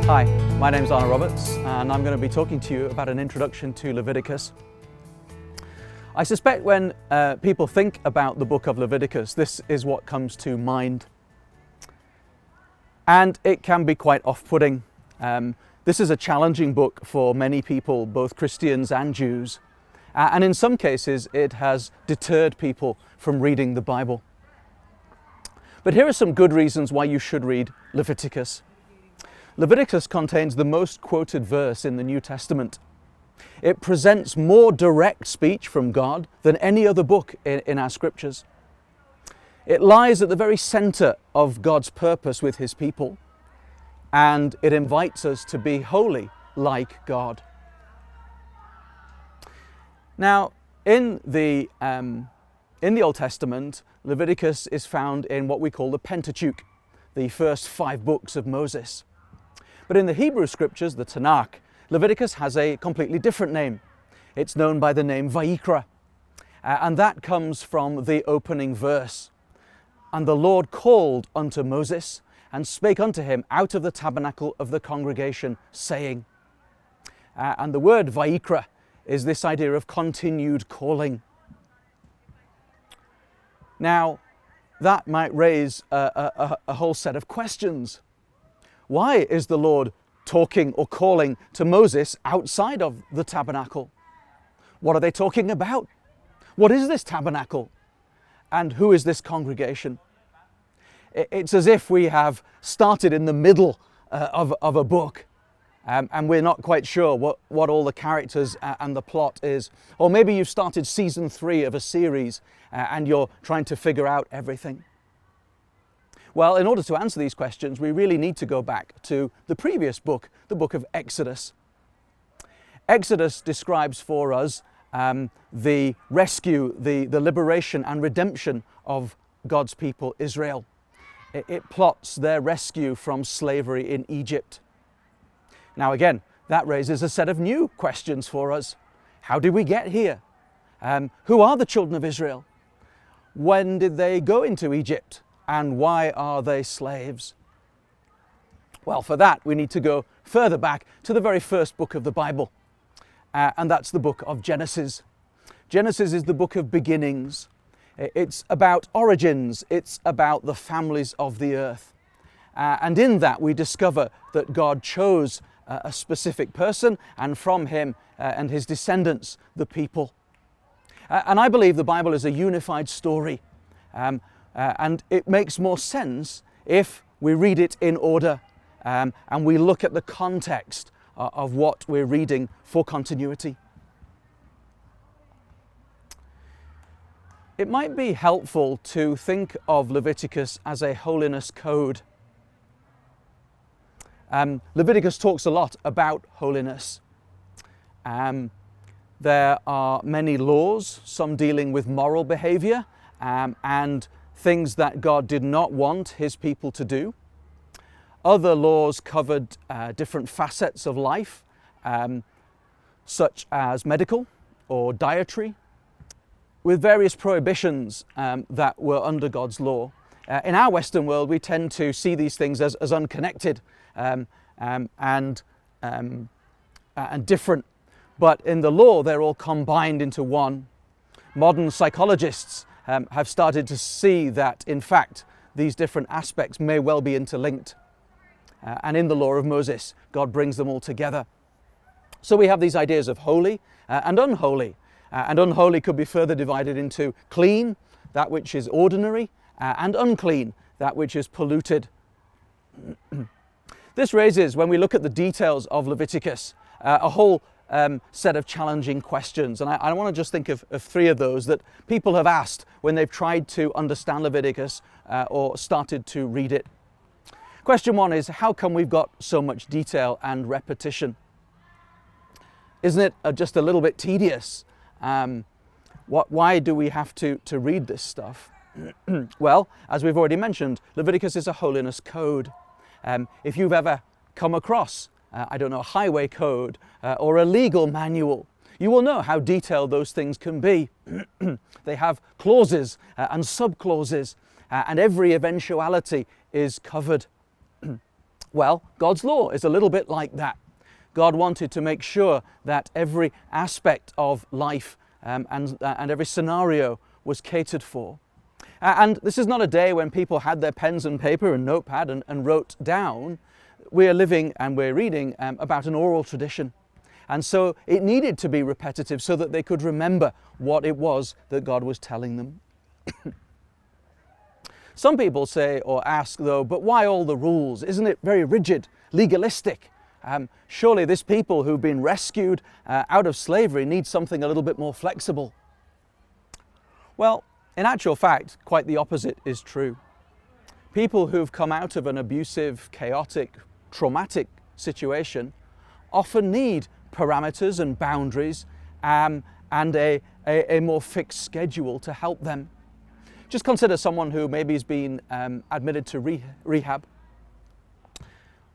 Hi, my name's Arno Roberts and I'm going to be talking to you about an introduction to Leviticus. I suspect when people think about the book of Leviticus, this is what comes to mind. And it can be quite off-putting. This is a challenging book for many people, both Christians and Jews. And in some cases, it has deterred people from reading the Bible. But here are some good reasons why you should read Leviticus. Leviticus contains the most quoted verse in the New Testament. It presents more direct speech from God than any other book in our scriptures. It lies at the very center of God's purpose with his people, and it invites us to be holy like God. Now, in the Old Testament, Leviticus is found in what we call the Pentateuch, the first 5 books of Moses. But in the Hebrew scriptures, the Tanakh, Leviticus has a completely different name. It's known by the name Vayikra, and that comes from the opening verse. And the Lord called unto Moses and spake unto him out of the tabernacle of the congregation, saying. And the word Vayikra is this idea of continued calling. Now, that might raise a whole set of questions. Why is the Lord talking or calling to Moses outside of the tabernacle? What are they talking about? What is this tabernacle? And who is this congregation? It's as if we have started in the middle of a book and we're not quite sure what all the characters and the plot is. Or maybe you've started season 3 of a series and you're trying to figure out everything. Well, in order to answer these questions, we really need to go back to the previous book, the book of Exodus. Exodus describes for us the rescue, the liberation and redemption of God's people, Israel. It plots their rescue from slavery in Egypt. Now again, that raises a set of new questions for us. How did we get here? Who are the children of Israel? When did they go into Egypt? And why are they slaves? Well, for that, we need to go further back to the very first book of the Bible, and that's the book of Genesis. Genesis is the book of beginnings. It's about origins. It's about the families of the earth. And in that, we discover that God chose a specific person, and from him and his descendants, the people. And I believe the Bible is a unified story. And it makes more sense if we read it in order and we look at the context of what we're reading for continuity. It might be helpful to think of Leviticus as a holiness code. Leviticus talks a lot about holiness. There are many laws, some dealing with moral behavior and things that God did not want his people to do. Other laws covered different facets of life, such as medical or dietary, with various prohibitions that were under God's law. In our Western world, we tend to see these things as unconnected and different, but in the law, they're all combined into one. Modern psychologists have started to see that, in fact, these different aspects may well be interlinked. And in the law of Moses, God brings them all together. So we have these ideas of holy and unholy. And unholy could be further divided into clean, that which is ordinary, and unclean, that which is polluted. This raises, when we look at the details of Leviticus, a whole set of challenging questions. And I want to just think of 3 of those that people have asked when they've tried to understand Leviticus or started to read it. Question 1 is, how come we've got so much detail and repetition? Isn't it just a little bit tedious? Why do we have to read this stuff? Well, as we've already mentioned, Leviticus is a holiness code. If you've ever come across a highway code or a legal manual, you will know how detailed those things can be. They have clauses and sub-clauses, and every eventuality is covered. Well, God's law is a little bit like that. God wanted to make sure that every aspect of life and every scenario was catered for. And this is not a day when people had their pens and paper and notepad and wrote down. We are living and we're reading about an oral tradition. And so it needed to be repetitive so that they could remember what it was that God was telling them. Some people say or ask though, but why all the rules? Isn't it very rigid, legalistic? Surely this people who've been rescued out of slavery need something a little bit more flexible. Well, in actual fact, quite the opposite is true. People who've come out of an abusive, chaotic, traumatic situation often need parameters and boundaries and a more fixed schedule to help them. Just consider someone who maybe has been admitted to rehab.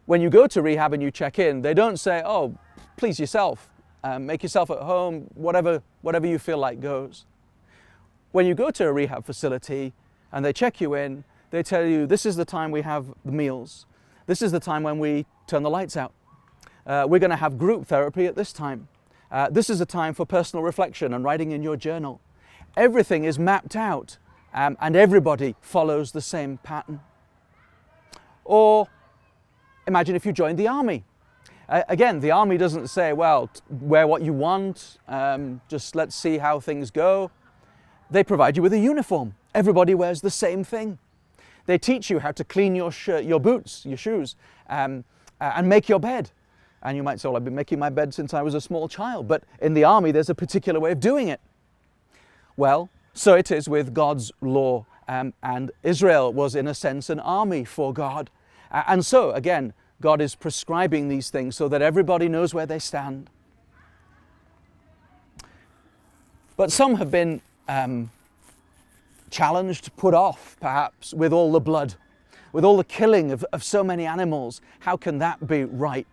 When you go to rehab and you check in, they don't say, oh, please yourself, make yourself at home, whatever you feel like goes. When you go to a rehab facility and they check you in, they tell you, this is the time we have the meals. This is the time when we turn the lights out. We're going to have group therapy at this time. This is a time for personal reflection and writing in your journal. Everything is mapped out and everybody follows the same pattern. Or imagine if you joined the army. Again, the army doesn't say, well, wear what you want, just let's see how things go. They provide you with a uniform. Everybody wears the same thing. They teach you how to clean your shirt, your boots, your shoes, and make your bed. And you might say, well, I've been making my bed since I was a small child, but in the army there's a particular way of doing it. Well, so it is with God's law, and Israel was in a sense an army for God. And so, again, God is prescribing these things so that everybody knows where they stand. But some have been challenged, put off, perhaps, with all the blood, with all the killing of so many animals. How can that be right?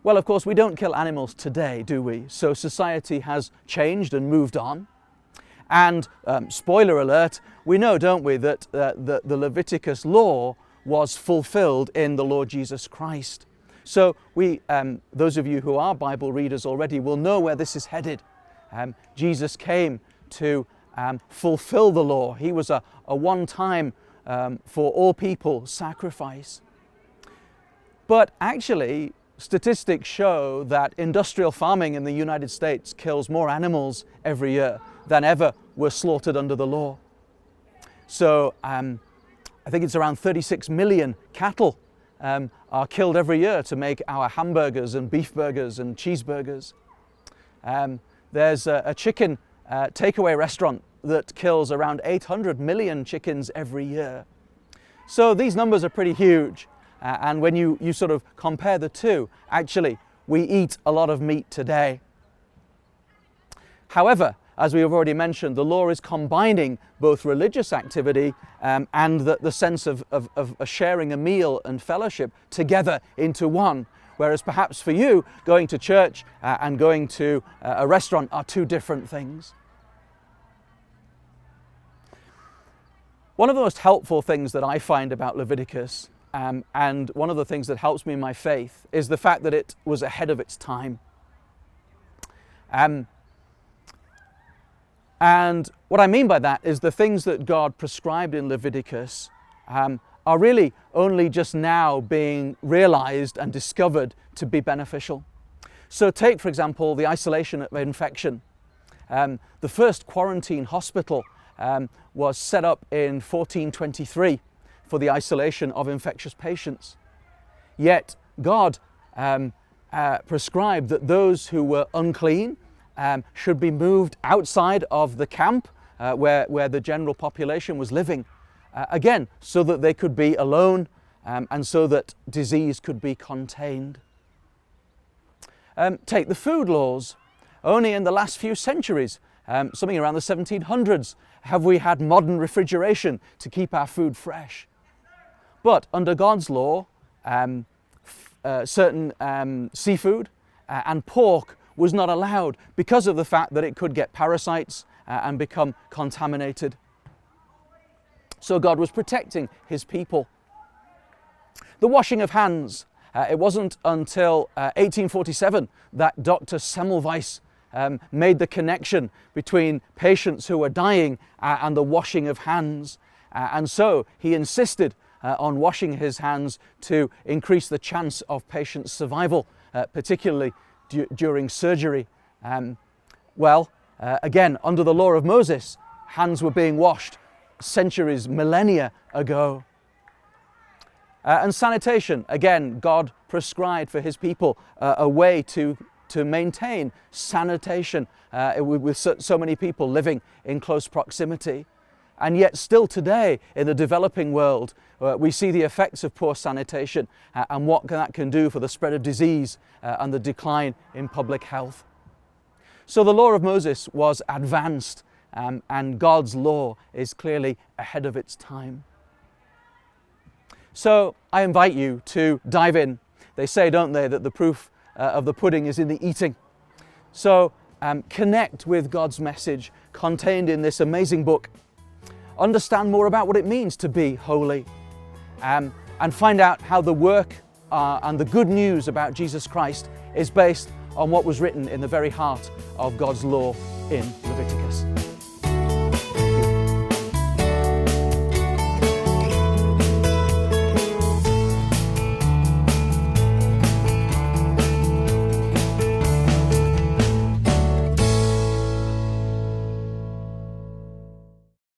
Well, of course, we don't kill animals today, do we? So society has changed and moved on. And spoiler alert, we know, don't we, that the Leviticus law was fulfilled in the Lord Jesus Christ. So we, those of you who are Bible readers already will know where this is headed. Jesus came to fulfill the law. He was a one-time for all people sacrifice. But actually, statistics show that industrial farming in the United States kills more animals every year than ever were slaughtered under the law. So I think it's around 36 million cattle are killed every year to make our hamburgers and beef burgers and cheeseburgers. There's a chicken takeaway restaurant that kills around 800 million chickens every year. So these numbers are pretty huge. And when you sort of compare the two, actually, we eat a lot of meat today. However, as we have already mentioned, the law is combining both religious activity and the sense of sharing a meal and fellowship together into one. Whereas perhaps for you, going to church and going to a restaurant are two different things. One of the most helpful things that I find about Leviticus, and one of the things that helps me in my faith, is the fact that it was ahead of its time. And what I mean by that is the things that God prescribed in Leviticus are really only just now being realized and discovered to be beneficial. So take, for example, the isolation of infection. The first quarantine hospital was set up in 1423 for the isolation of infectious patients. Yet God prescribed that those who were unclean should be moved outside of the camp where the general population was living, again, so that they could be alone and so that disease could be contained. Take the food laws. Only in the last few centuries, something around the 1700s, have we had modern refrigeration to keep our food fresh. But under God's law, certain seafood and pork was not allowed because of the fact that it could get parasites and become contaminated. So God was protecting his people. The washing of hands. It wasn't until 1847 that Dr. Semmelweis made the connection between patients who were dying and the washing of hands. And so he insisted on washing his hands to increase the chance of patient survival, particularly during surgery. Again, under the law of Moses, hands were being washed centuries, millennia ago. And sanitation, again, God prescribed for his people a way to maintain sanitation with so many people living in close proximity. And yet still today in the developing world, we see the effects of poor sanitation and what that can do for the spread of disease and the decline in public health. So the law of Moses was advanced, and God's law is clearly ahead of its time. So I invite you to dive in. They say, don't they, that the proof of the pudding is in the eating. So connect with God's message contained in this amazing book. Understand more about what it means to be holy, and find out how the work and the good news about Jesus Christ is based on what was written in the very heart of God's law in Leviticus.